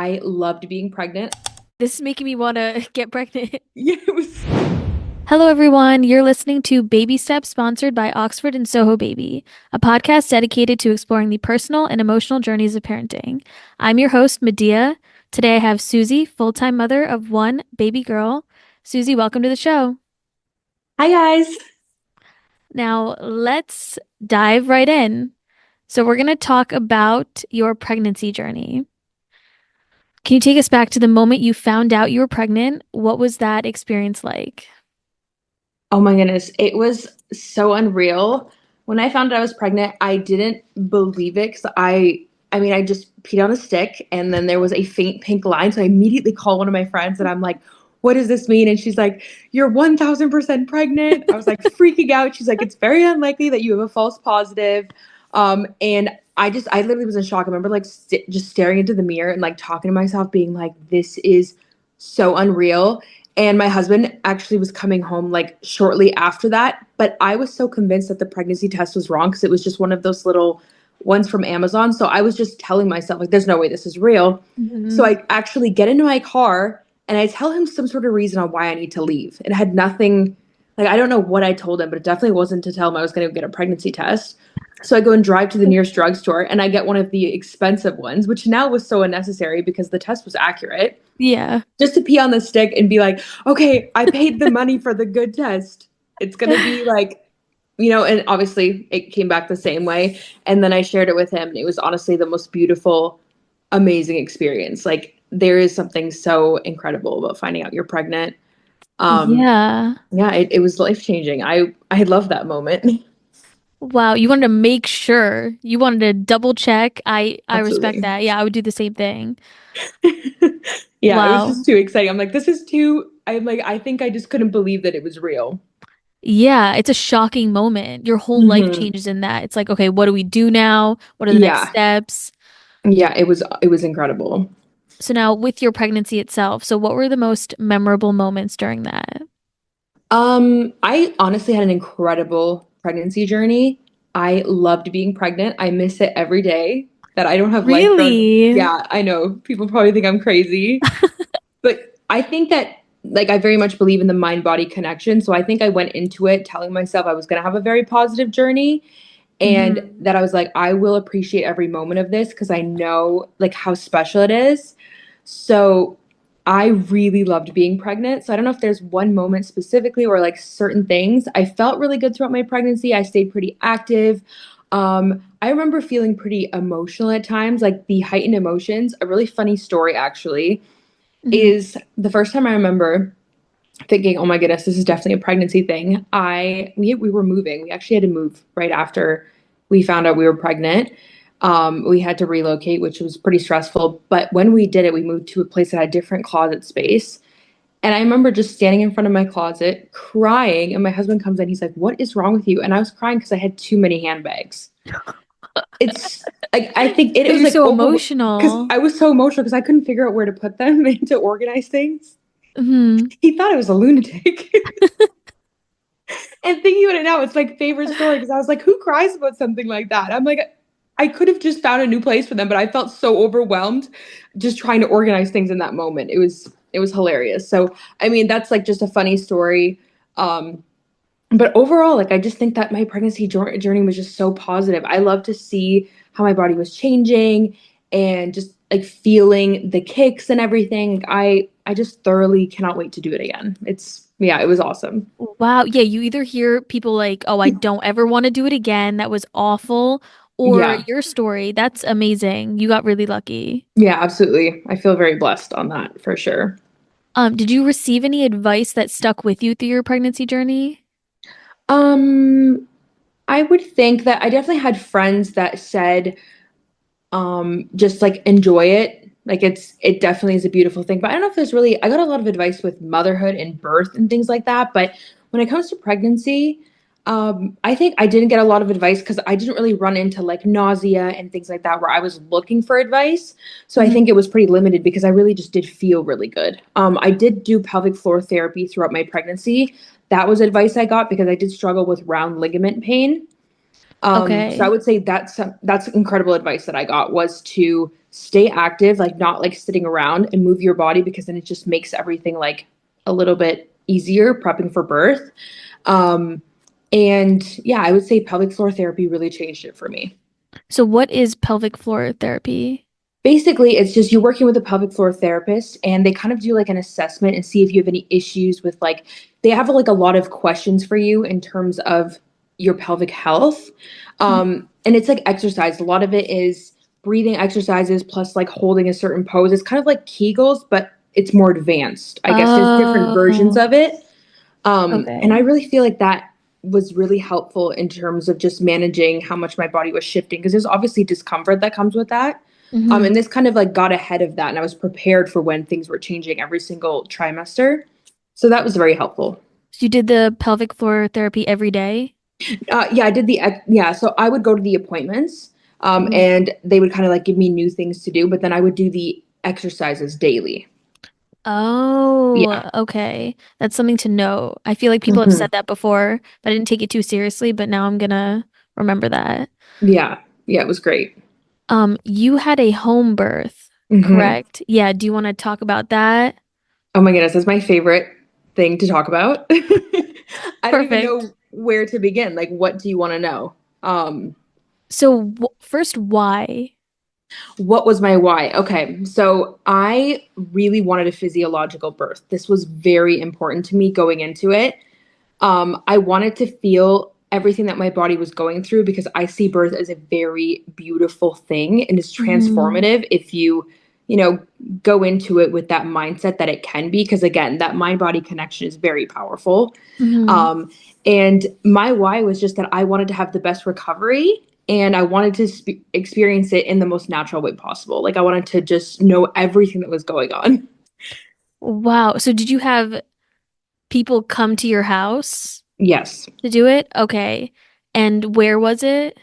I loved being pregnant. This is making me want to get pregnant. Yeah, it was. Hello, everyone. You're listening to Baby Steps, sponsored by Oxford and Soho Baby, a podcast dedicated to exploring the personal and emotional journeys of parenting. I'm your host, Medea. Today I have Susie, full-time mother of one baby girl. Susie, welcome to the show. Hi, guys. Now, let's dive right in. So, we're going to talk about your pregnancy journey. Can you take us back to the moment you found out you were pregnant? What was that experience like? Oh my goodness. It was so unreal. When I found out I was pregnant, I didn't believe it because I just peed on a stick and then there was a faint pink line. So I immediately called one of my friends and I'm like, what does this mean? And she's like, you're 1000% pregnant. I was like freaking out. She's like, it's very unlikely that you have a false positive. And I literally was in shock. I remember like just staring into the mirror and like talking to myself, being like, this is so unreal. And my husband actually was coming home like shortly after that. But I was so convinced that the pregnancy test was wrong because it was just one of those little ones from Amazon. So I was just telling myself, like, there's no way this is real. So Mhm. I actually get into my car and I tell him some sort of reason on why I need to leave. It had nothing, like, I don't know what I told him, but it definitely wasn't to tell him I was going to get a pregnancy test. So I go and drive to the nearest drugstore and I get one of the expensive ones, which now was so unnecessary because the test was accurate, Yeah. just to pee on the stick and be like, okay, I paid the money for the good test. It's going to be like, and obviously it came back the same way. And then I shared it with him. And it was honestly the most beautiful, amazing experience. Like, there is something so incredible about finding out you're pregnant. Um, Yeah. yeah, it was life changing. I love that moment. Wow, you wanted to make sure. You wanted to double check. I respect Absolutely. that. Yeah, I would do the same thing. Yeah, it was Wow. just too exciting. I'm like, this is too, I'm like, I think I just couldn't believe that it was real. Yeah, it's a shocking moment. Your whole life Hmm. changes in that. It's like, okay, what do we do now? What are the next Yeah. steps? Yeah, it was incredible. So now with your pregnancy itself, so what were the most memorable moments during that? I honestly had an incredible pregnancy journey. I loved being pregnant. I miss it every day that I don't have life going. Really? Yeah, I know. People probably think I'm crazy, but I think that like I very much believe in the mind-body connection. So I think I went into it telling myself I was going to have a very positive journey and Hmm. that I was like, I will appreciate every moment of this because I know like how special it is. So I really loved being pregnant. So I don't know if there's one moment specifically or like certain things. I felt really good throughout my pregnancy. I stayed pretty active. I remember feeling pretty emotional at times, like the heightened emotions. A really funny story actually Hmm. is the first time I remember thinking, "Oh my goodness, this is definitely a pregnancy thing." We were moving. We actually had to move right after we found out we were pregnant. We had to relocate, which was pretty stressful. But when we did it, we moved to a place that had different closet space. And I remember just standing in front of my closet, crying. And my husband comes in. He's like, "What is wrong with you?" And I was crying because I had too many handbags. It's like I think it Because was you're like so over because emotional. I was so emotional because I couldn't figure out where to put them and to organize things. Hmm. He thought I was a lunatic. And thinking about it now, it's like favorite story because I was like, who cries about something like that? I'm like, I could have just found a new place for them, but I felt so overwhelmed just trying to organize things in that moment. It was hilarious. So I mean, that's like just a funny story. Um, but overall, like I just think that my pregnancy journey was just so positive. I love to see how my body was changing and just like feeling the kicks and everything. Like, I just thoroughly cannot wait to do it again. Yeah, it was awesome. Wow. Yeah, you either hear people like, oh, I don't ever want to do it again. That was awful. Or Yeah. your story. That's amazing. You got really lucky. Yeah, absolutely. I feel very blessed on that for sure. Did you receive any advice that stuck with you through your pregnancy journey? Um, I would think that I definitely had friends that said, just like enjoy it. Like it definitely is a beautiful thing. But I don't know if there's really, I got a lot of advice with motherhood and birth and things like that. But when it comes to pregnancy, I think I didn't get a lot of advice because I didn't really run into like nausea and things like that where I was looking for advice. So I think Mhm. it was pretty limited because I really just did feel really good. I did do pelvic floor therapy throughout my pregnancy. That was advice I got because I did struggle with round ligament pain. So I Okay. would say that's incredible advice that I got, was to stay active, like not like sitting around, and move your body, because then it just makes everything like a little bit easier prepping for birth. Um, and yeah, I would say pelvic floor therapy really changed it for me. So what is pelvic floor therapy? Basically, it's just you're working with a pelvic floor therapist, and they kind of do like an assessment and see if you have any issues with like, they have like a lot of questions for you in terms of your pelvic health. And it's like exercise. A lot of it is breathing exercises plus like holding a certain pose. It's kind of like Kegels, but it's more advanced. I guess there's different versions Oh, of it. And I okay. really feel like that was really helpful in terms of just managing how much my body was shifting, because there's obviously discomfort that comes with that. And Mm-hmm. this kind of like got ahead of that, and I was prepared for when things were changing every single trimester. So that was very helpful. So you did the pelvic floor therapy every day? Yeah, I did yeah. So I would go to the appointments, Mhm. and they would kind of like give me new things to do, but then I would do the exercises daily. Oh, Yeah. okay. That's something to know. I feel like people have Hmm. said that before, but I didn't take it too seriously, but now I'm gonna remember that. Yeah. Yeah, it was great. You had a home birth, Hmm. correct? Yeah, do you want to talk about that? Oh my goodness, that's my favorite thing to talk about. I don't even Perfect. know where to begin. Like, what do you want to know? So, w first, why? What was my why? Okay, so I really wanted a physiological birth. This was very important to me going into it. I wanted to feel everything that my body was going through, because I see birth as a very beautiful thing, and it's Hmm. transformative if you know, go into it with that mindset that it can be. Because again, that mind body connection is very powerful. Hmm. Um, and my why was just that I wanted to have the best recovery, and I wanted to experience it in the most natural way possible. Like I wanted to just know everything that was going on. Wow. So, did you have people come to your house Yes. to do it? Okay. And where was it?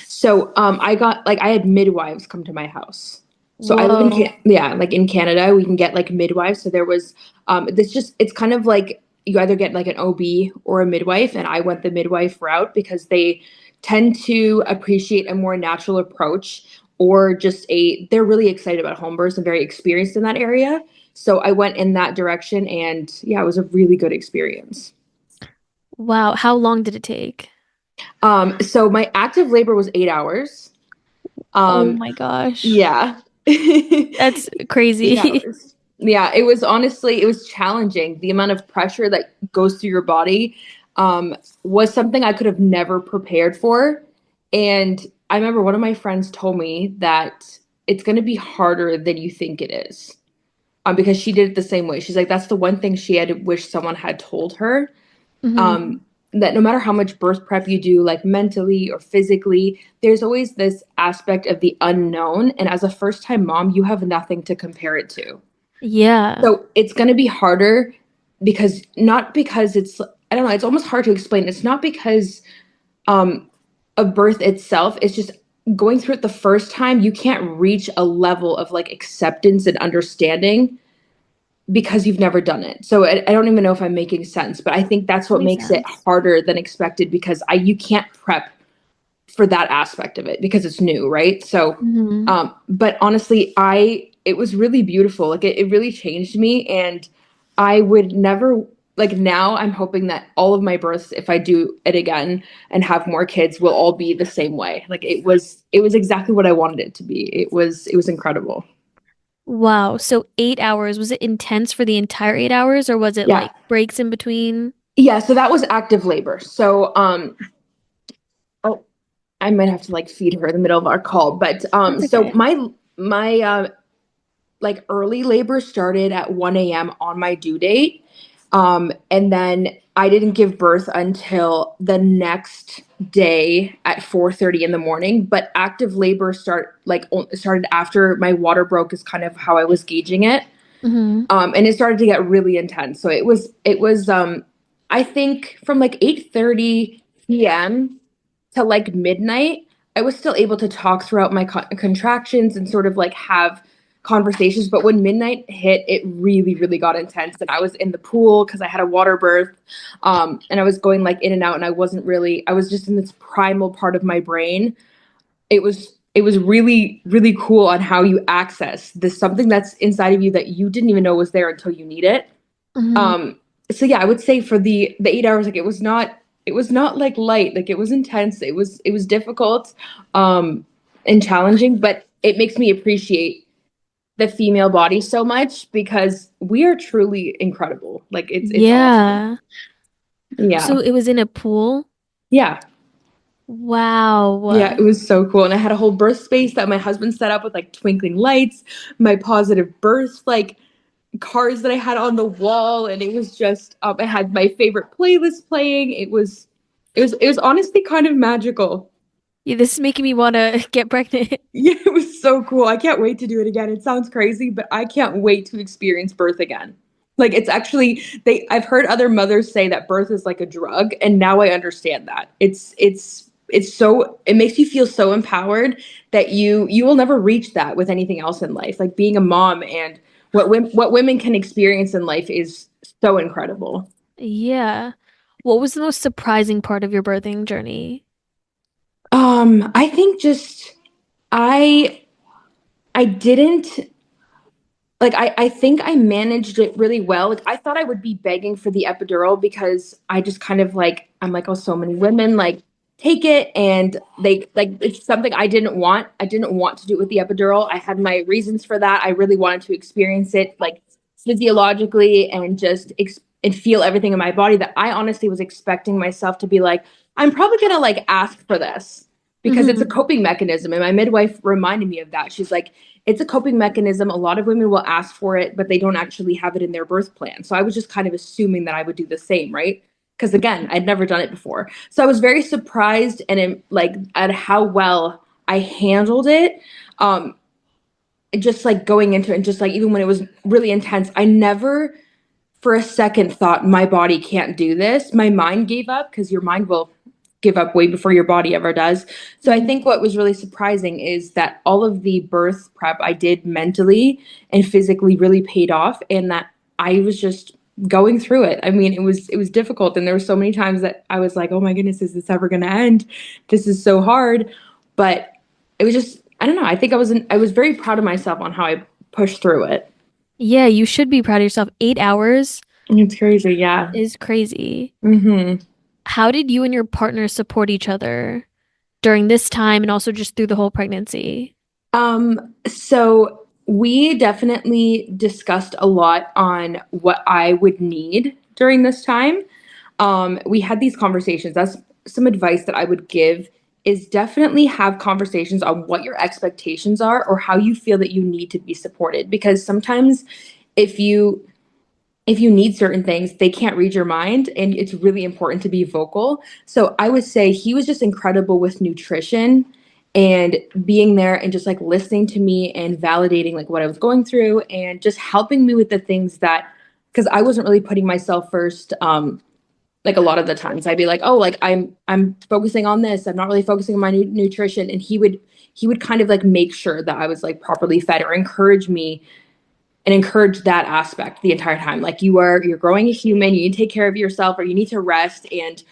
So I got like I had midwives come to my house. So I live in Whoa. yeah, like in Canada, we can get like midwives. So there was this just it's kind of like you either get like an OB or a midwife, and I went the midwife route because they tend to appreciate a more natural approach, or just a they're really excited about home births and very experienced in that area. So I went in that direction, and yeah, it was a really good experience. Wow. How long did it take? So my active labor was 8 hours. Oh Um, my gosh. Yeah. That's 8 crazy. hours. Yeah, it was honestly, it was challenging. The amount of pressure that goes through your body was something I could have never prepared for. And I remember one of my friends told me that it's going to be harder than you think it is. Because she did it the same way. She's like, that's the one thing she had wished someone had told her, Hmm. um, that no matter how much birth prep you do, like mentally or physically, there's always this aspect of the unknown. And as a first time mom, you have nothing to compare it to. Yeah. So it's going to be harder, because not because it's, I don't know, it's almost hard to explain. It's not because um, of birth itself, it's just going through it the first time, you can't reach a level of like acceptance and understanding because you've never done it. So I don't even know if I'm making sense, but I think that's That what makes makes it sense. harder than expected, because you can't prep for that aspect of it because it's new, right? So, Hmm. but honestly, it was really beautiful. Like it really changed me, and I would never like now. I'm hoping that all of my births, if I do it again and have more kids, will all be the same way. Like it was exactly what I wanted it to be. It was incredible. Wow. So 8 hours, was it intense for the entire 8 hours or was it Yeah. like breaks in between? Yeah, so that was active labor. So, oh, I might have to like feed her in the middle of our call, but That's so okay. my like early labor started at 1 a.m. on my due date, and then I didn't give birth until the next day at 4:30 in the morning. But active labor started after my water broke, is kind of how I was gauging it. Hmm. And it started to get really intense. So it was I think from like 8:30 p.m. to like midnight, I was still able to talk throughout my contractions and sort of like have conversations. But when midnight hit, it really, really got intense. And I was in the pool because I had a water birth. And I was going like in and out, and I was just in this primal part of my brain. It was really, really cool on how you access this something that's inside of you that you didn't even know was there until you need it. Hmm. Um, so yeah, I would say for the 8 hours, like it was not like light, like it was intense. It was difficult, and challenging, but it makes me appreciate the female body so much because we are truly incredible. Like it's awesome. Yeah. Yeah. So it was in a pool? Yeah. Yeah, Wow. it was so cool. And I had a whole birth space that my husband set up with like twinkling lights, my positive birth like cards that I had on the wall, and it was just I had my favorite playlist playing. It was honestly kind of magical. Yeah, this is making me want to get pregnant. Yeah, it was so cool. I can't wait to do it again. It sounds crazy, but I can't wait to experience birth again. Like it's actually I've heard other mothers say that birth is like a drug, and now I understand that. It makes you feel so empowered that you will never reach that with anything else in life. Like being a mom and what women can experience in life is so incredible. Yeah. What was the most surprising part of your birthing journey? I think just I I didn't like I think I managed it really well. Like I thought I would be begging for the epidural because I just kind of like I'm like, oh, so many women like take it and they like it's something I didn't want. I didn't want to do it with the epidural. I had my reasons for that. I really wanted to experience it like physiologically and and feel everything in my body that I honestly was expecting myself to be like, I'm probably gonna like ask for this because it's a Hmm. coping mechanism. And my midwife reminded me of that. She's like, it's a coping mechanism. A lot of women will ask for it, but they don't actually have it in their birth plan. So I was just kind of assuming that I would do the same, right? Because again, I'd never done it before. So I was very surprised and like at how well I handled it. Um, just like going into it and just like even when it was really intense, I never for a second thought my body can't do this. My mind gave up because your mind will give up way before your body ever does. So I think what was really surprising is that all of the birth prep I did mentally and physically really paid off and that I was just going through it. I mean, it was difficult and there were so many times that I was like, "Oh my goodness, is this ever going to end? This is so hard." But it was just I don't know. I think I was very proud of myself on how I pushed through it. Yeah, you should be proud of yourself. 8 hours It's crazy, yeah. is crazy. Mhm. How did you and your partner support each other during this time and also just through the whole pregnancy? So we definitely discussed a lot on what I would need during this time. We had these conversations. That's some advice that I would give is definitely have conversations on what your expectations are or how you feel that you need to be supported. Because sometimes if you need certain things, they can't read your mind, and it's really important to be vocal. So I would say he was just incredible with nutrition and being there and just like listening to me and validating like what I was going through and just helping me with the things that because I wasn't really putting myself first. Like a lot of the times I'd be like, oh, like I'm focusing on this. I'm not really focusing on my nutrition, and he would kind of like make sure that I was like properly fed or encourage me and encourage that aspect the entire time. Like you're growing a human, you need to take care of yourself or you need to rest. And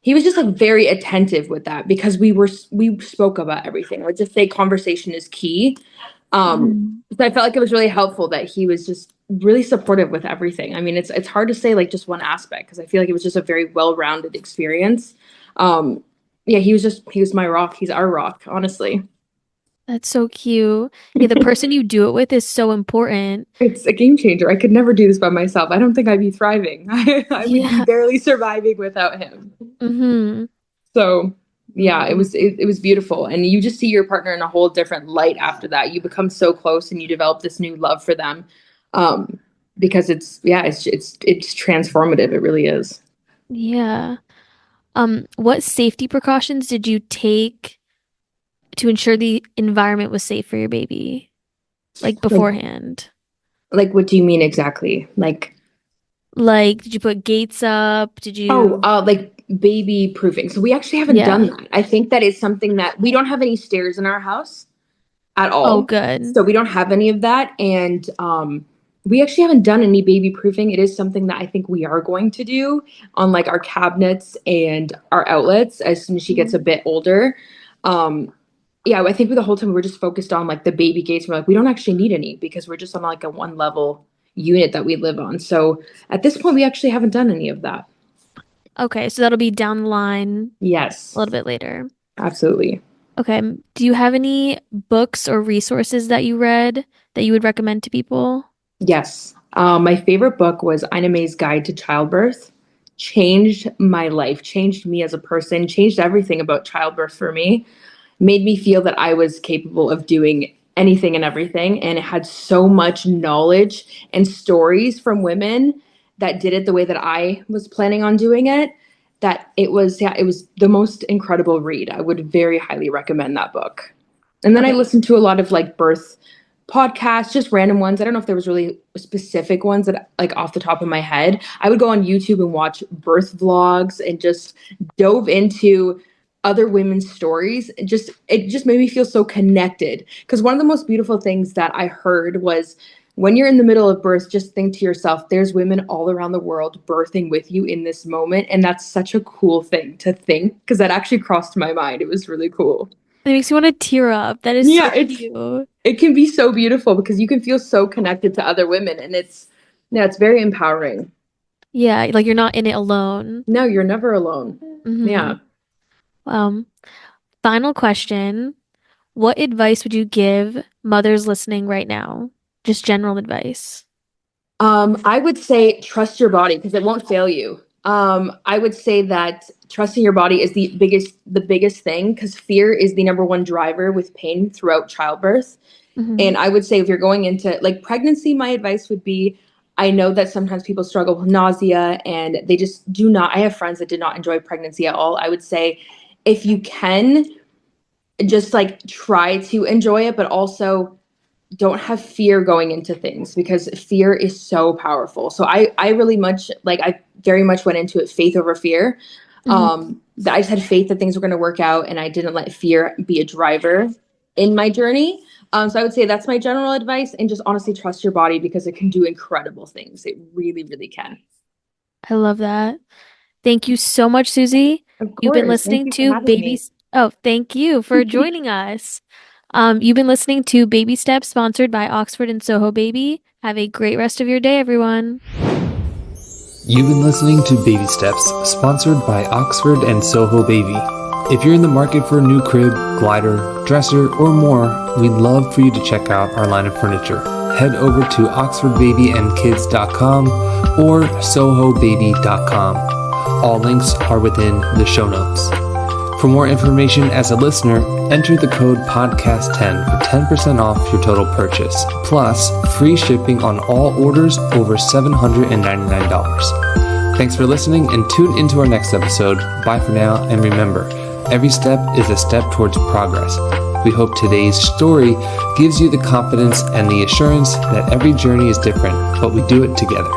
he was just like very attentive with that because we spoke about everything. Let's just say conversation is key. Mhm. So I felt like it was really helpful that he was just really supportive with everything. I mean, it's hard to say like just one aspect because I feel like it was just a very well-rounded experience. Um, yeah, he was my rock. He's our rock, honestly. That's so cute. Yeah, the person you do it with is so important. It's a game changer. I could never do this by myself. I don't think I'd be thriving. I would be Yeah. barely surviving without him. Hmm. So, yeah, it was beautiful. And you just see your partner in a whole different light after that. You become so close and you develop this new love for them. Um, because it's transformative. It really is. Yeah. What safety precautions did you take to ensure the environment was safe for your baby, like Like beforehand? like what do you mean exactly? Like Like, did you put gates up? Did oh, you? like baby proofing. So we actually haven't done Yeah. that. I think that is something that we don't have any stairs in our house. at Oh, all. good. So we don't have any of that. And we actually haven't done any baby proofing. It is something that I think we are going to do on like our cabinets and our outlets as soon as she gets a Mhm. bit older. Um, yeah, I think the whole time we were just focused on like the baby gates. We're like, we don't actually need any because we're just on like a one level unit that we live on. So at this point, we actually haven't done any of that. Okay, so that'll be down the line a Yes, little bit later. absolutely. Okay, do you have any books or resources that you read that you would recommend to people? Yes. My favorite book was Ina May's Guide to Childbirth. Changed my life, changed me as a person, changed everything about childbirth for me, made me feel that I was capable of doing anything and everything. And it had so much knowledge and stories from women that did it the way that I was planning on doing it, that it was the most incredible read. I would very highly recommend that book. And then I Okay. listened to a lot of like birth podcasts, just random ones. I don't know if there was really specific ones that like off the top of my head. I would go on YouTube and watch birth vlogs and just dove into other women's stories. It just made me feel so connected. Because one of the most beautiful things that I heard was when you're in the middle of birth, just think to yourself, there's women all around the world birthing with you in this moment. And that's such a cool thing to think because that actually crossed my mind. It was really cool. It makes you want to tear up. That is so Yeah, cute. it can be so beautiful because you can feel so connected to other women and it's very empowering. Yeah, like you're not in it alone. No, you're never alone. Mm-hmm. Yeah. Final question. What advice would you give mothers listening right now? Just general advice. I would say trust your body because it won't fail you. I would say that trusting your body is the biggest thing because fear is the number one driver with pain throughout childbirth. Mm-hmm. And I would say if you're going into like pregnancy, my advice would be I know that sometimes people struggle with nausea and they just do not. I have friends that did not enjoy pregnancy at all. I would say if you can just like try to enjoy it, but also don't have fear going into things because fear is so powerful. So I really much like I very much went into it faith over fear. Mm-hmm. I just had faith that things were going to work out and I didn't let fear be a driver in my journey. So I would say that's my general advice and just honestly trust your body because it can do incredible things. It really, really can. I love that. Thank you so much, Susie. Of You've been course. Thank listening you for to having me. Babies. Oh, thank you for joining us. You've been listening to Baby Steps, sponsored by Oxford and Soho Baby. Have a great rest of your day, everyone. You've been listening to Baby Steps, sponsored by Oxford and Soho Baby. If you're in the market for a new crib, glider, dresser, or more, we'd love for you to check out our line of furniture. Head over to oxfordbabyandkids.com or sohobaby.com. All links are within the show notes. For more information as a listener, enter the code podcast10 for 10% off your total purchase, plus free shipping on all orders over $799. Thanks for listening and tune into our next episode. Bye for now, and remember, every step is a step towards progress. We hope today's story gives you the confidence and the assurance that every journey is different, but we do it together.